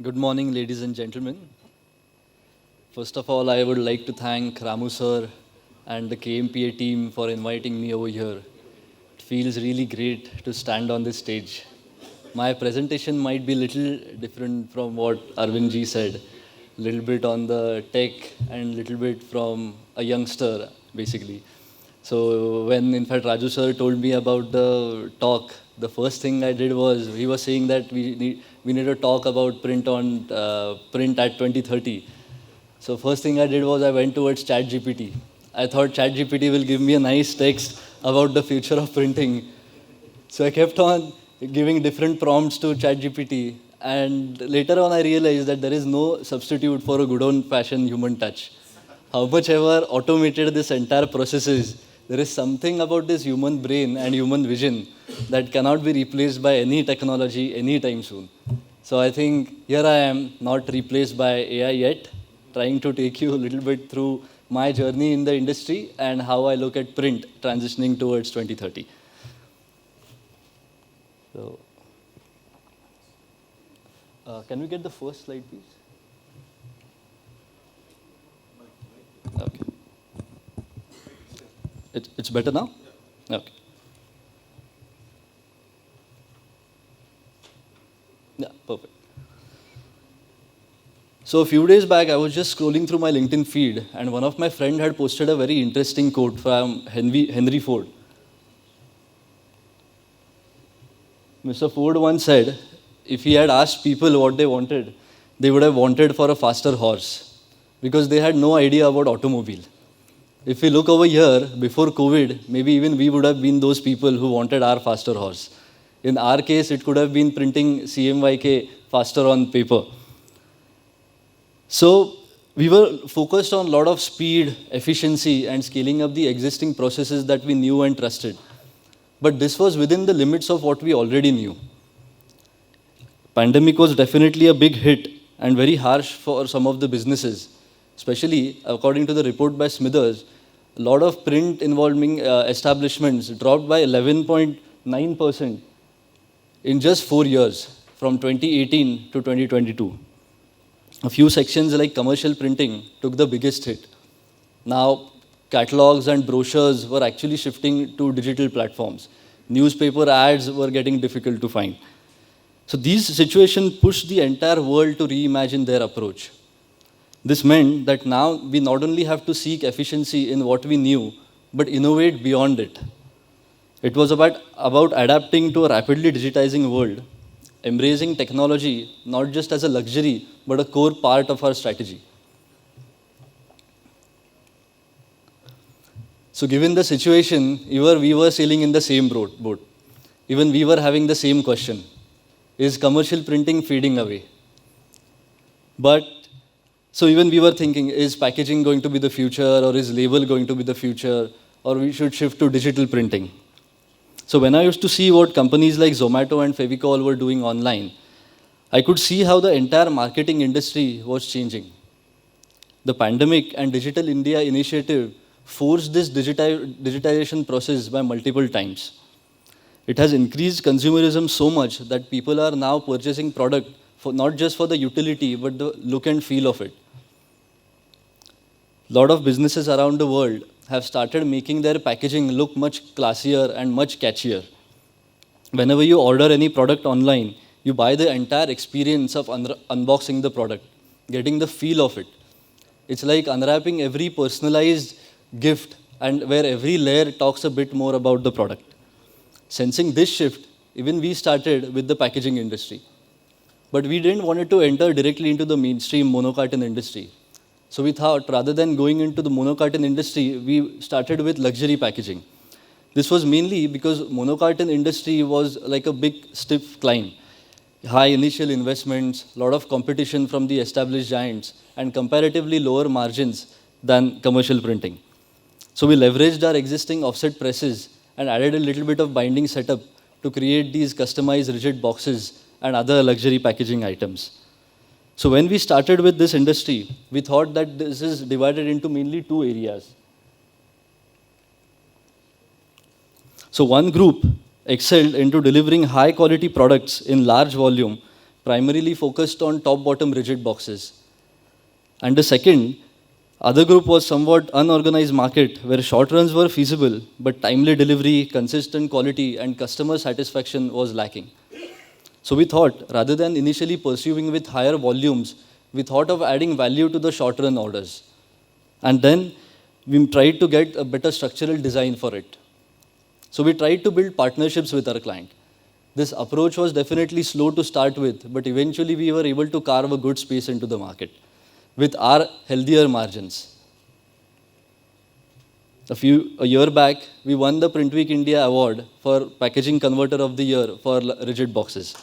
Good morning, ladies and gentlemen. First of all, I would like to thank Ramu sir and the KMPA team for inviting me over here. It feels really great to stand on this stage. My presentation might be a little different from what Arvind ji said, a little bit on the tech and a little bit from a youngster, basically. So when, in fact, Raju sir told me about the talk, the first thing I did was, he was saying that we need to talk about print at 2030. So first thing I did was I went towards ChatGPT. I thought ChatGPT will give me a nice text about the future of printing. So I kept on giving different prompts to ChatGPT, and later on I realized that there is no substitute for a good old-fashioned human touch. How much ever automated this entire process is, there is something about this human brain and human vision that cannot be replaced by any technology anytime soon. So I think here I am, not replaced by AI yet, trying to take you a little bit through my journey in the industry and how I look at print transitioning towards 2030. So, can we get the first slide, please? Okay. It's better now? Okay. Yeah, perfect. So a few days back, I was just scrolling through my LinkedIn feed, and one of my friends had posted a very interesting quote from Henry Ford. Mr. Ford once said, if he had asked people what they wanted, they would have wanted for a faster horse, because they had no idea about automobile. If we look over here, before COVID, maybe even we would have been those people who wanted our faster horse. In our case, it could have been printing CMYK faster on paper. So we were focused on a lot of speed, efficiency, and scaling up the existing processes that we knew and trusted. But this was within the limits of what we already knew. Pandemic was definitely a big hit and very harsh for some of the businesses. Especially, according to the report by Smithers, a lot of print involving establishments dropped by 11.9% in just 4 years, from 2018 to 2022. A few sections like commercial printing took the biggest hit. Now, catalogs and brochures were actually shifting to digital platforms. Newspaper ads were getting difficult to find. So these situations pushed the entire world to reimagine their approach. This meant that now we not only have to seek efficiency in what we knew, but innovate beyond it. It was about adapting to a rapidly digitizing world, embracing technology not just as a luxury, but a core part of our strategy. So given the situation, we were sailing in the same boat. Even we were having the same question. Is commercial printing fading away? So even we were thinking, is packaging going to be the future, or is label going to be the future, or we should shift to digital printing? So when I used to see what companies like Zomato and Fevicol were doing online, I could see how the entire marketing industry was changing. The pandemic and Digital India initiative forced this digitization process by multiple times. It has increased consumerism so much that people are now purchasing product not just for the utility, but the look and feel of it. A lot of businesses around the world have started making their packaging look much classier and much catchier. Whenever you order any product online, you buy the entire experience of unboxing the product, getting the feel of it. It's like unwrapping every personalized gift, and where every layer talks a bit more about the product. Sensing this shift, even we started with the packaging industry. But we didn't want it to enter directly into the mainstream monocarton industry. So we thought, rather than going into the monocarton industry, we started with luxury packaging. This was mainly because monocarton industry was like a big, stiff climb. High initial investments, a lot of competition from the established giants, and comparatively lower margins than commercial printing. So we leveraged our existing offset presses and added a little bit of binding setup to create these customized rigid boxes and other luxury packaging items. So when we started with this industry, we thought that this is divided into mainly two areas. So one group excelled into delivering high quality products in large volume primarily focused on top-bottom rigid boxes. And the second, other group was somewhat unorganized market where short runs were feasible, but timely delivery, consistent quality, and customer satisfaction was lacking. So we thought, rather than initially pursuing with higher volumes, we thought of adding value to the short run orders. And then we tried to get a better structural design for it. So we tried to build partnerships with our client. This approach was definitely slow to start with, but eventually we were able to carve a good space into the market with our healthier margins. A year back, we won the Print Week India Award for Packaging Converter of the Year for rigid boxes.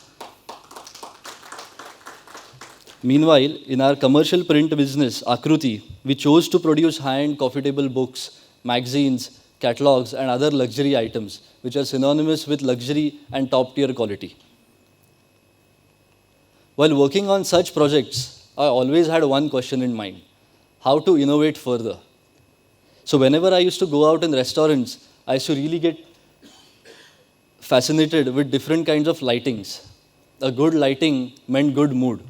Meanwhile, in our commercial print business, Akruti, we chose to produce high-end coffee table books, magazines, catalogs, and other luxury items, which are synonymous with luxury and top-tier quality. While working on such projects, I always had one question in mind: how to innovate further. So whenever I used to go out in restaurants, I used to really get fascinated with different kinds of lightings. A good lighting meant good mood.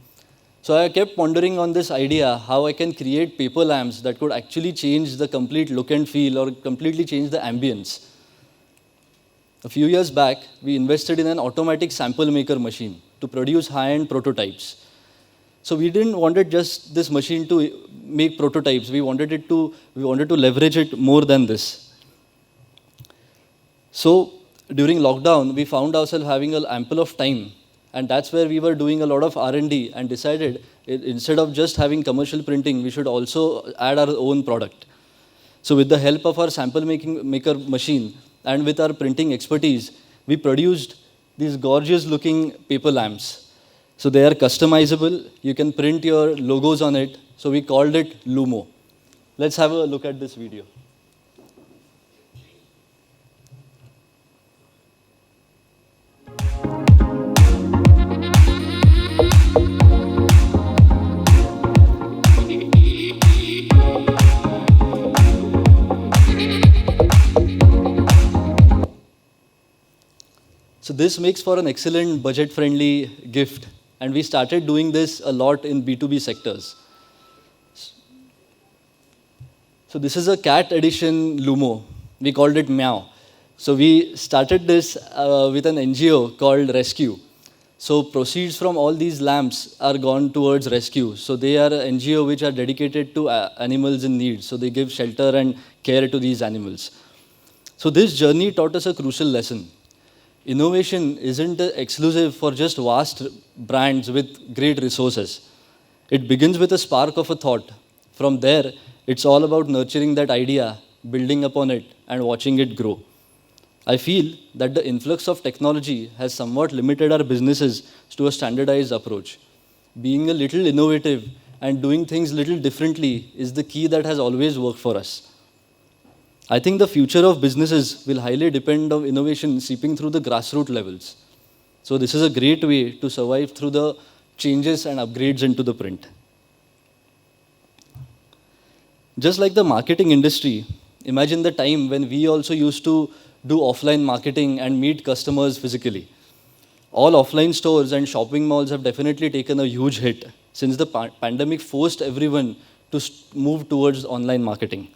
So I kept pondering on this idea, how I can create paper lamps that could actually change the complete look and feel or completely change the ambience. A few years back, we invested in an automatic sample maker machine to produce high-end prototypes. So we didn't want just this machine to make prototypes. We wanted to leverage it more than this. So during lockdown, we found ourselves having an ample of time. And that's where we were doing a lot of R&D and decided instead of just having commercial printing, we should also add our own product. So with the help of our sample maker machine and with our printing expertise, we produced these gorgeous looking paper lamps. So they are customizable. You can print your logos on it. So we called it Lumo. Let's have a look at this video. So this makes for an excellent budget-friendly gift. And we started doing this a lot in B2B sectors. So this is a cat edition Lumo. We called it Meow. So we started this with an NGO called Rescue. So proceeds from all these lamps are gone towards rescue. So they are an NGO which are dedicated to animals in need. So they give shelter and care to these animals. So this journey taught us a crucial lesson. Innovation isn't exclusive for just vast brands with great resources. It begins with a spark of a thought. From there, it's all about nurturing that idea, building upon it, and watching it grow. I feel that the influx of technology has somewhat limited our businesses to a standardized approach. Being a little innovative and doing things a little differently is the key that has always worked for us. I think the future of businesses will highly depend on innovation seeping through the grassroots levels. So this is a great way to survive through the changes and upgrades into the print. Just like the marketing industry, imagine the time when we also used to do offline marketing and meet customers physically. All offline stores and shopping malls have definitely taken a huge hit since the pandemic forced everyone to move towards online marketing.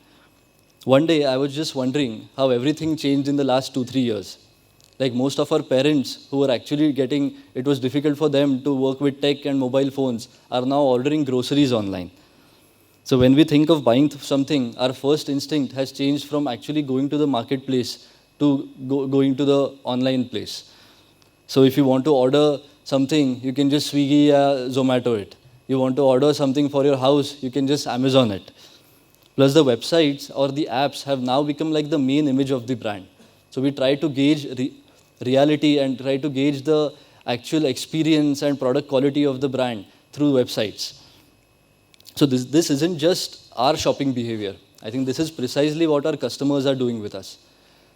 One day, I was just wondering how everything changed in the last 2-3 years. Like most of our parents who were actually it was difficult for them to work with tech and mobile phones, are now ordering groceries online. So when we think of buying something, our first instinct has changed from actually going to the marketplace to going to the online place. So if you want to order something, you can just Swiggy or Zomato it. You want to order something for your house, you can just Amazon it. Plus the websites or the apps have now become like the main image of the brand. So we try to gauge reality and try to gauge the actual experience and product quality of the brand through websites. So this isn't just our shopping behavior. I think this is precisely what our customers are doing with us.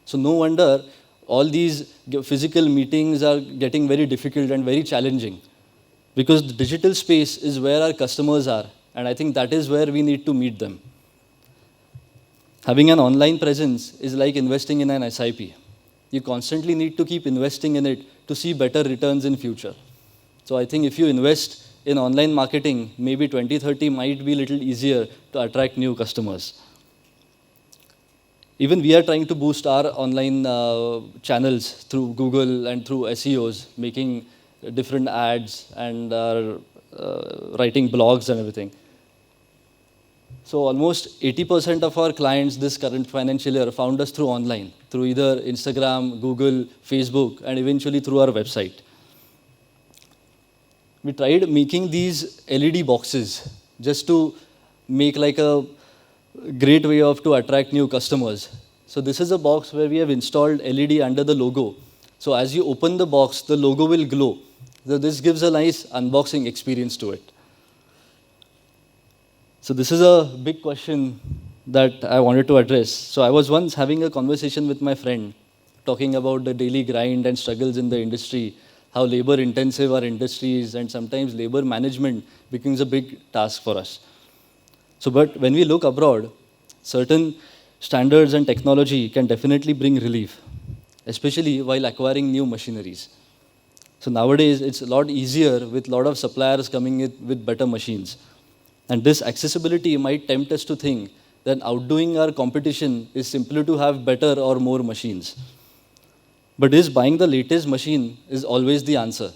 So no wonder all these physical meetings are getting very difficult and very challenging, because the digital space is where our customers are, and I think that is where we need to meet them. Having an online presence is like investing in an SIP. You constantly need to keep investing in it to see better returns in future. So I think if you invest in online marketing, maybe 2030 might be a little easier to attract new customers. Even we are trying to boost our online channels through Google and through SEOs, making different ads and writing blogs and everything. So almost 80% of our clients this current financial year found us through online, through either Instagram, Google, Facebook, and eventually through our website. We tried making these LED boxes just to make like a great way to attract new customers. So this is a box where we have installed LED under the logo. So as you open the box, the logo will glow. So this gives a nice unboxing experience to it. So this is a big question that I wanted to address. So I was once having a conversation with my friend, talking about the daily grind and struggles in the industry, how labor intensive our industry is, and sometimes labor management becomes a big task for us. So, but when we look abroad, certain standards and technology can definitely bring relief, especially while acquiring new machineries. So nowadays, it's a lot easier with a lot of suppliers coming in with better machines. And this accessibility might tempt us to think that outdoing our competition is simply to have better or more machines. But is buying the latest machine is always the answer.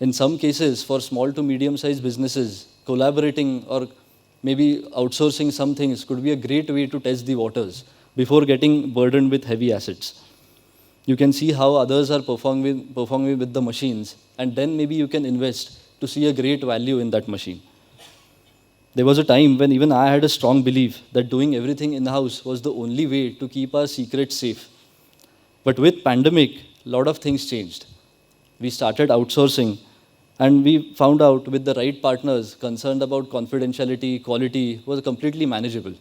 In some cases, for small to medium-sized businesses, collaborating or maybe outsourcing some things could be a great way to test the waters before getting burdened with heavy assets. You can see how others are performing with the machines, and then maybe you can invest to see a great value in that machine. There was a time when even I had a strong belief that doing everything in-house was the only way to keep our secrets safe. But with pandemic, a lot of things changed. We started outsourcing, and we found out with the right partners concerned about confidentiality, quality was completely manageable.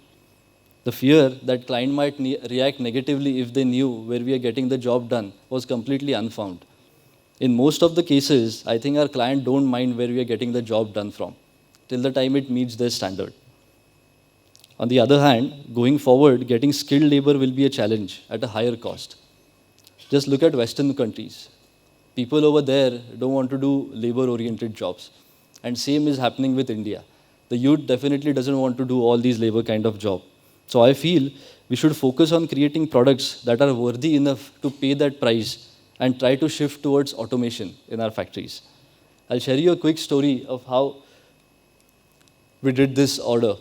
The fear that client might react negatively if they knew where we are getting the job done was completely unfound. In most of the cases, I think our client don't mind where we are getting the job done from, till the time it meets their standard. On the other hand, going forward, getting skilled labor will be a challenge at a higher cost. Just look at Western countries. People over there don't want to do labor-oriented jobs. And same is happening with India. The youth definitely doesn't want to do all these labor kind of job. So I feel we should focus on creating products that are worthy enough to pay that price and try to shift towards automation in our factories. I'll share you a quick story of how we did this order.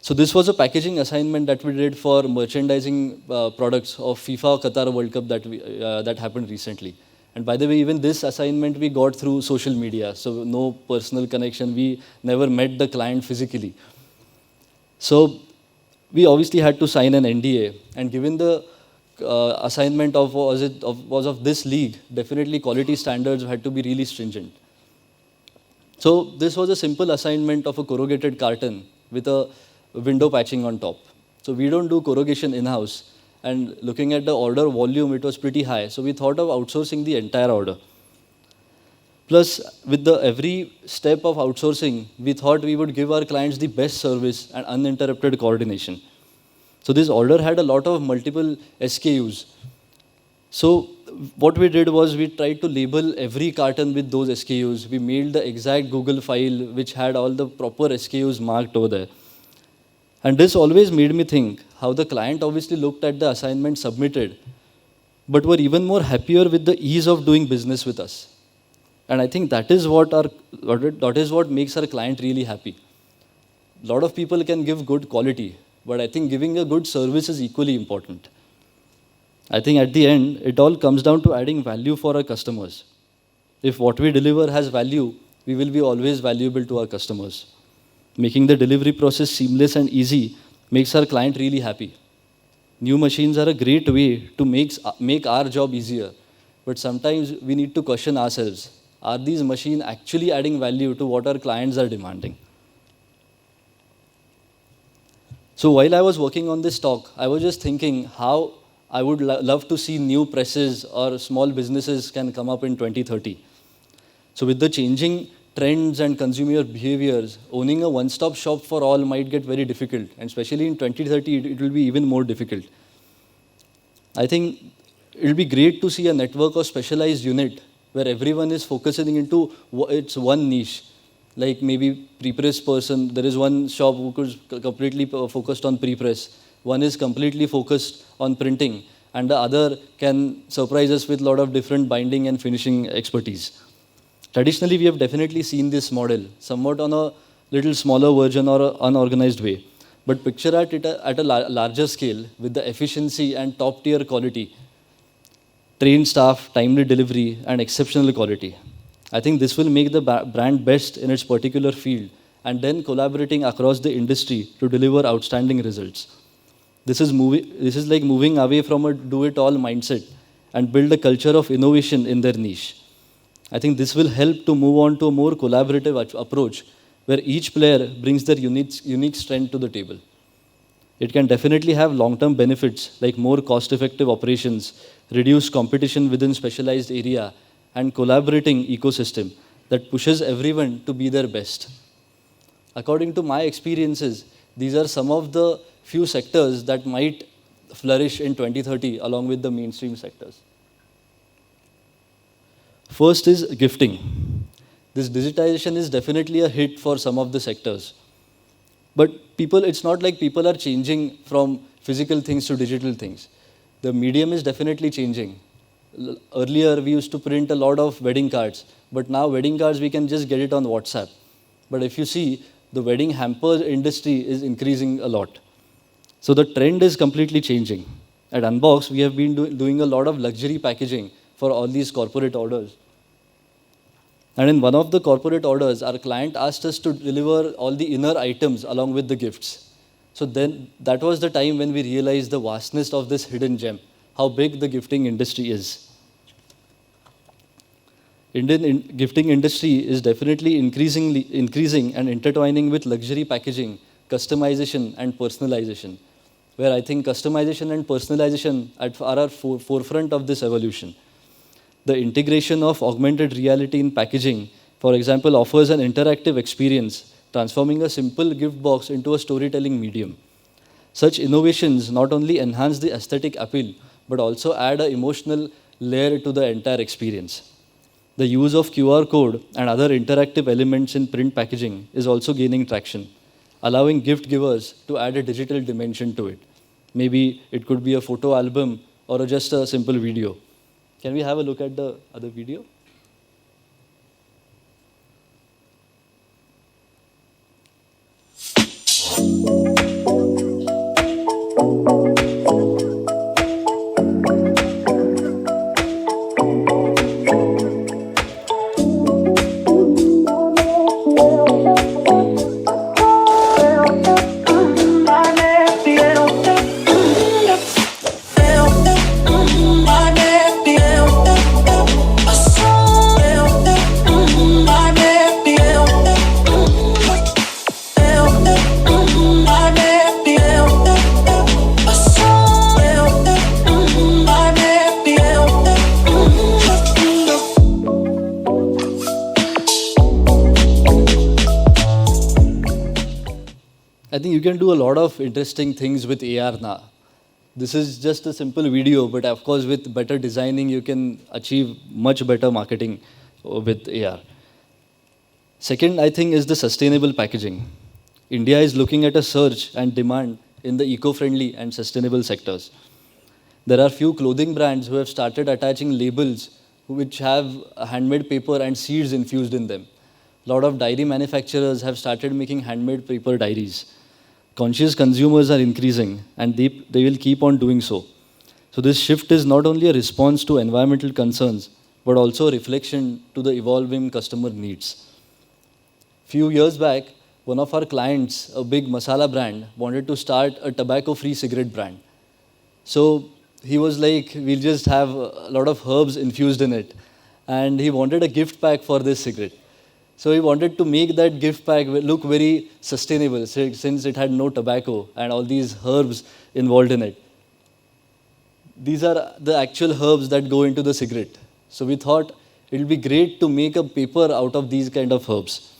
So this was a packaging assignment that we did for merchandising products of FIFA Qatar World Cup that happened recently. And by the way, even this assignment we got through social media, so no personal connection. We never met the client physically. So we obviously had to sign an NDA, and given the assignment was of this league, definitely quality standards had to be really stringent. So this was a simple assignment of a corrugated carton with a window patching on top. So we don't do corrugation in-house. And looking at the order volume, it was pretty high. So we thought of outsourcing the entire order. Plus, with every step of outsourcing, we thought we would give our clients the best service and uninterrupted coordination. So this order had a lot of multiple SKUs. So what we did was we tried to label every carton with those SKUs. We mailed the exact Google file which had all the proper SKUs marked over there. And this always made me think how the client obviously looked at the assignment submitted, but were even more happier with the ease of doing business with us. And I think that is what makes our client really happy. A lot of people can give good quality, but I think giving a good service is equally important. I think at the end, it all comes down to adding value for our customers. If what we deliver has value, we will be always valuable to our customers. Making the delivery process seamless and easy makes our client really happy. New machines are a great way to make our job easier, but sometimes we need to question ourselves. Are these machines actually adding value to what our clients are demanding? So while I was working on this talk, I was just thinking how I would love to see new presses or small businesses can come up in 2030. So with the changing trends and consumer behaviors, owning a one-stop shop for all might get very difficult, and especially in 2030, it will be even more difficult. I think it will be great to see a network or specialized unit where everyone is focusing into its one niche. Like maybe pre-press person, there is one shop who is completely focused on pre-press. One is completely focused on printing, and the other can surprise us with a lot of different binding and finishing expertise. Traditionally, we have definitely seen this model, somewhat on a little smaller version or an unorganized way. But picture at a larger scale with the efficiency and top tier quality, trained staff, timely delivery, and exceptional quality. I think this will make the brand best in its particular field and then collaborating across the industry to deliver outstanding results. This is like moving away from a do it all mindset and build a culture of innovation in their niche. I think this will help to move on to a more collaborative approach where each player brings their unique strength to the table. It can definitely have long-term benefits like more cost-effective operations, reduced competition within specialized area, and collaborating ecosystem that pushes everyone to be their best. According to my experiences, these are some of the few sectors that might flourish in 2030 along with the mainstream sectors. First is gifting. This digitization is definitely a hit for some of the sectors. But people, it's not like people are changing from physical things to digital things. The medium is definitely changing. Earlier, we used to print a lot of wedding cards, but now wedding cards, we can just get it on WhatsApp. But if you see, the wedding hamper industry is increasing a lot. So the trend is completely changing. At Unbox, we have been doing a lot of luxury packaging for all these corporate orders. And in one of the corporate orders, our client asked us to deliver all the inner items along with the gifts. So then that was the time when we realized the vastness of this hidden gem, how big the gifting industry is. Indian gifting industry is definitely increasing and intertwining with luxury packaging, customization, and personalization, where I think customization and personalization are at forefront of this evolution. The integration of augmented reality in packaging, for example, offers an interactive experience, transforming a simple gift box into a storytelling medium. Such innovations not only enhance the aesthetic appeal, but also add an emotional layer to the entire experience. The use of QR code and other interactive elements in print packaging is also gaining traction, allowing gift givers to add a digital dimension to it. Maybe it could be a photo album or just a simple video. Can we have a look at the other video? I think you can do a lot of interesting things with AR now. This is just a simple video, but of course with better designing, you can achieve much better marketing with AR. Second, I think, is the sustainable packaging. India is looking at a surge and demand in the eco-friendly and sustainable sectors. There are few clothing brands who have started attaching labels which have handmade paper and seeds infused in them. A lot of dairy manufacturers have started making handmade paper diaries. Conscious consumers are increasing, and they will keep on doing so. So this shift is not only a response to environmental concerns, but also a reflection to the evolving customer needs. Few years back, one of our clients, a big masala brand, wanted to start a tobacco-free cigarette brand. So he was like, we'll just have a lot of herbs infused in it. And he wanted a gift pack for this cigarette. So he wanted to make that gift pack look very sustainable since it had no tobacco and all these herbs involved in it. These are the actual herbs that go into the cigarette. So we thought it would be great to make a paper out of these kind of herbs.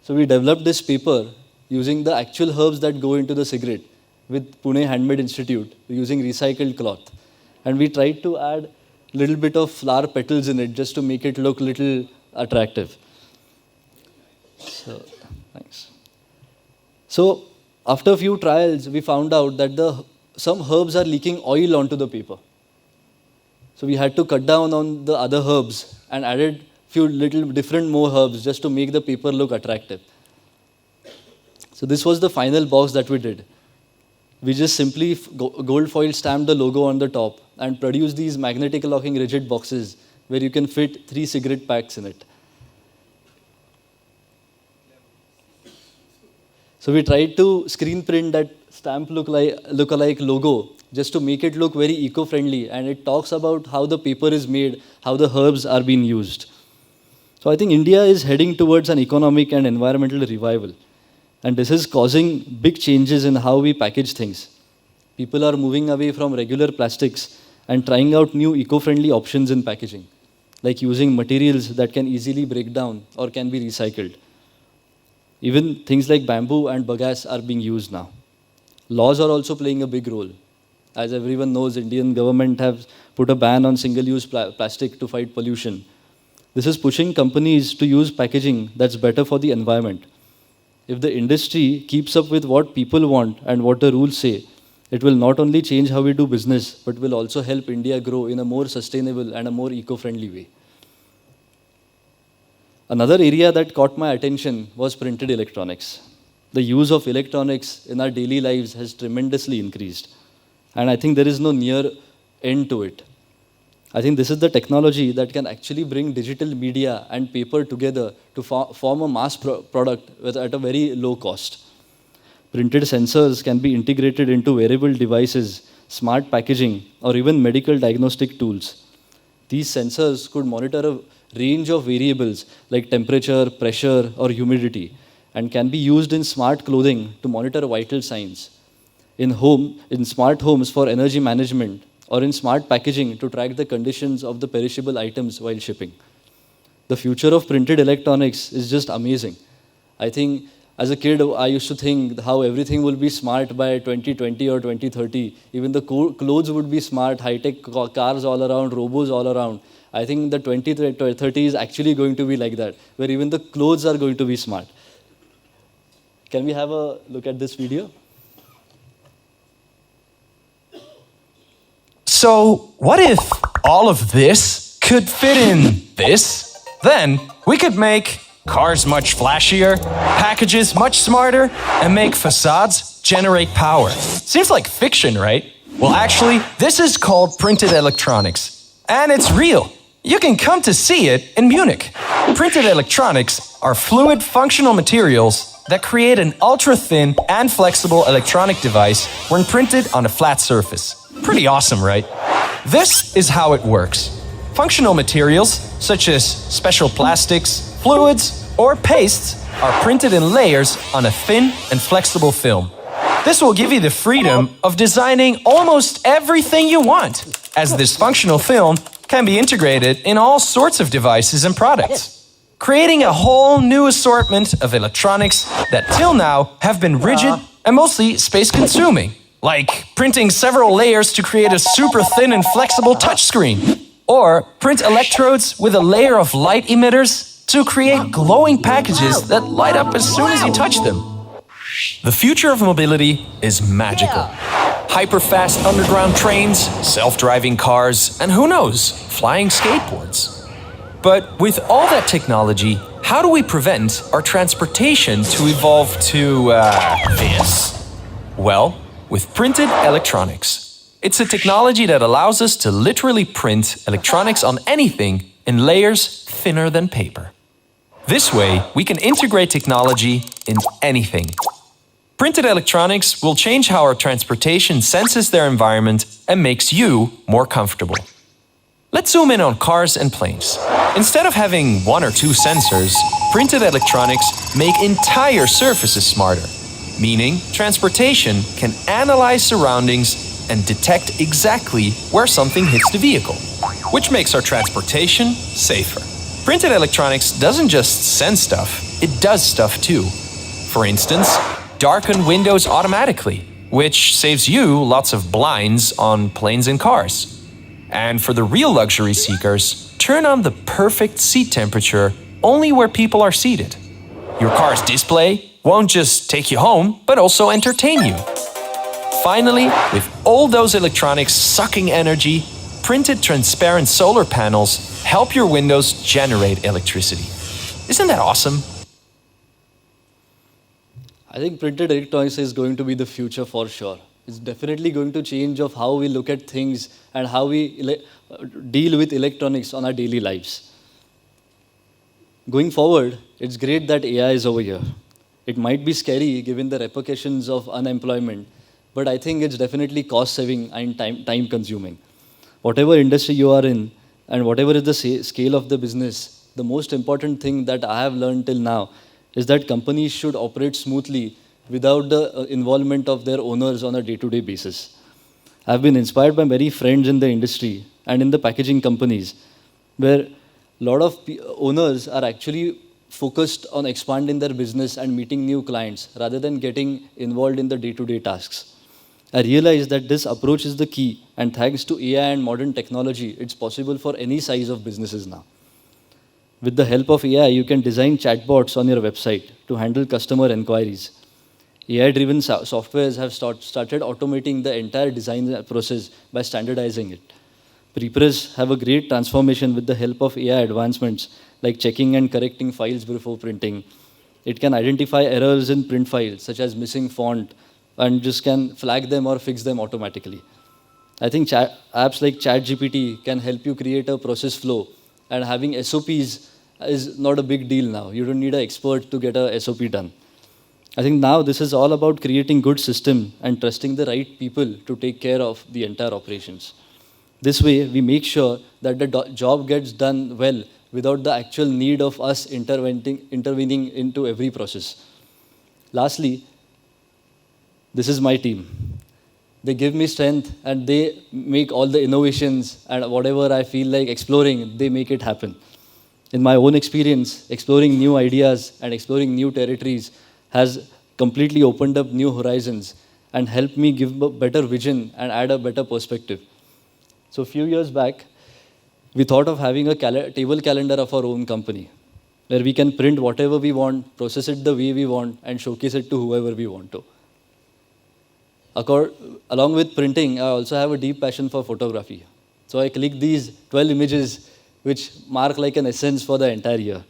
So we developed this paper using the actual herbs that go into the cigarette with Pune Handmade Institute using recycled cloth. And we tried to add little bit of flower petals in it just to make it look little attractive. So, thanks. So, after a few trials, we found out that some herbs are leaking oil onto the paper. So we had to cut down on the other herbs and added few little different more herbs just to make the paper look attractive. So this was the final box that we did. We just simply gold foil stamped the logo on the top and produced these magnetic locking rigid boxes where you can fit 3 cigarette packs in it. So we tried to screen print that stamp look-alike logo just to make it look very eco-friendly, and it talks about how the paper is made, how the herbs are being used. So I think India is heading towards an economic and environmental revival, and this is causing big changes in how we package things. People are moving away from regular plastics and trying out new eco-friendly options in packaging, like using materials that can easily break down or can be recycled. Even things like bamboo and bagasse are being used now. Laws are also playing a big role. As everyone knows, Indian government has put a ban on single-use plastic to fight pollution. This is pushing companies to use packaging that's better for the environment. If the industry keeps up with what people want and what the rules say, it will not only change how we do business, but will also help India grow in a more sustainable and a more eco-friendly way. Another area that caught my attention was printed electronics. The use of electronics in our daily lives has tremendously increased. And I think there is no near end to it. I think this is the technology that can actually bring digital media and paper together to form a mass product at a very low cost. Printed sensors can be integrated into wearable devices, smart packaging, or even medical diagnostic tools. These sensors could monitor a range of variables like temperature, pressure, or humidity, and can be used in smart clothing to monitor vital signs, in smart homes for energy management, or in smart packaging to track the conditions of the perishable items while shipping. The future of printed electronics is just amazing. I think as a kid, I used to think how everything will be smart by 2020 or 2030. Even the clothes would be smart, high-tech cars all around, robots all around. I think the 2030 is actually going to be like that, where even the clothes are going to be smart. Can we have a look at this video? So, what if all of this could fit in this? Then we could make cars much flashier, packages much smarter, and make facades generate power. Seems like fiction, right? Well, actually, this is called printed electronics. And it's real. You can come to see it in Munich. Printed electronics are fluid functional materials that create an ultra-thin and flexible electronic device when printed on a flat surface. Pretty awesome, right? This is how it works. Functional materials, such as special plastics, fluids, or pastes, are printed in layers on a thin and flexible film. This will give you the freedom of designing almost everything you want, as this functional film can be integrated in all sorts of devices and products, creating a whole new assortment of electronics that till now have been rigid and mostly space-consuming, like printing several layers to create a super thin and flexible touchscreen, or print electrodes with a layer of light emitters to create glowing packages that light up as soon as you touch them. The future of mobility is magical. Hyper-fast underground trains, self-driving cars, and who knows, flying skateboards. But with all that technology, how do we prevent our transportation to evolve to, this? Well, with printed electronics. It's a technology that allows us to literally print electronics on anything in layers thinner than paper. This way, we can integrate technology in anything. Printed electronics will change how our transportation senses their environment and makes you more comfortable. Let's zoom in on cars and planes. Instead of having 1 or 2 sensors, printed electronics make entire surfaces smarter, meaning transportation can analyze surroundings and detect exactly where something hits the vehicle, which makes our transportation safer. Printed electronics doesn't just sense stuff, it does stuff too. For instance, darken windows automatically, which saves you lots of blinds on planes and cars. And for the real luxury seekers, turn on the perfect seat temperature only where people are seated. Your car's display won't just take you home, but also entertain you. Finally, with all those electronics sucking energy, printed transparent solar panels help your windows generate electricity. Isn't that awesome? I think printed electronics is going to be the future for sure. It's definitely going to change of how we look at things and how we deal with electronics on our daily lives. Going forward, it's great that AI is over here. It might be scary given the repercussions of unemployment, but I think it's definitely cost-saving and time-consuming. Whatever industry you are in, and whatever is the scale of the business, the most important thing that I have learned till now is that companies should operate smoothly without the involvement of their owners on a day-to-day basis. I've been inspired by many friends in the industry and in the packaging companies, where a lot of owners are actually focused on expanding their business and meeting new clients rather than getting involved in the day-to-day tasks. I realized that this approach is the key, and thanks to AI and modern technology, it's possible for any size of businesses now. With the help of AI, you can design chatbots on your website to handle customer inquiries. AI-driven softwares have started automating the entire design process by standardizing it. Prepress have a great transformation with the help of AI advancements like checking and correcting files before printing. It can identify errors in print files, such as missing font, and just can flag them or fix them automatically. I think apps like ChatGPT can help you create a process flow, and having SOPs is not a big deal now. You don't need an expert to get a SOP done. I think now this is all about creating good system and trusting the right people to take care of the entire operations. This way, we make sure that the job gets done well without the actual need of us intervening into every process. Lastly, this is my team. They give me strength and they make all the innovations, and whatever I feel like exploring, they make it happen. In my own experience, exploring new ideas and exploring new territories has completely opened up new horizons and helped me give a better vision and add a better perspective. So a few years back, we thought of having a table calendar of our own company, where we can print whatever we want, process it the way we want, and showcase it to whoever we want to. Along with printing, I also have a deep passion for photography. So I click these 12 images, which mark like an essence for the entire year.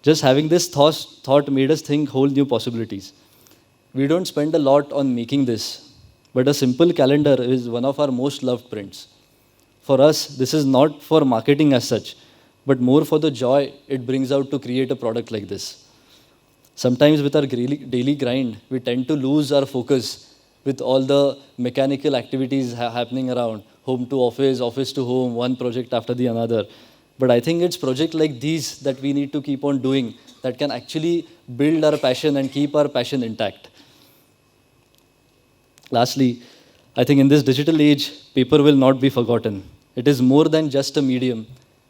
Just having this thought made us think whole new possibilities. We don't spend a lot on making this, but a simple calendar is one of our most loved prints. For us, this is not for marketing as such, but more for the joy it brings out to create a product like this. Sometimes with our daily grind, we tend to lose our focus with all the mechanical activities happening around, home to office, office to home, one project after the another. But I think it's projects like these that we need to keep on doing that can actually build our passion and keep our passion intact. Lastly, I think in this digital age, paper will not be forgotten. It is more than just a medium.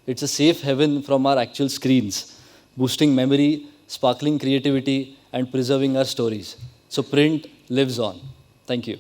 It's a safe haven from our actual screens, boosting memory, sparkling creativity, and preserving our stories. So print lives on. Thank you.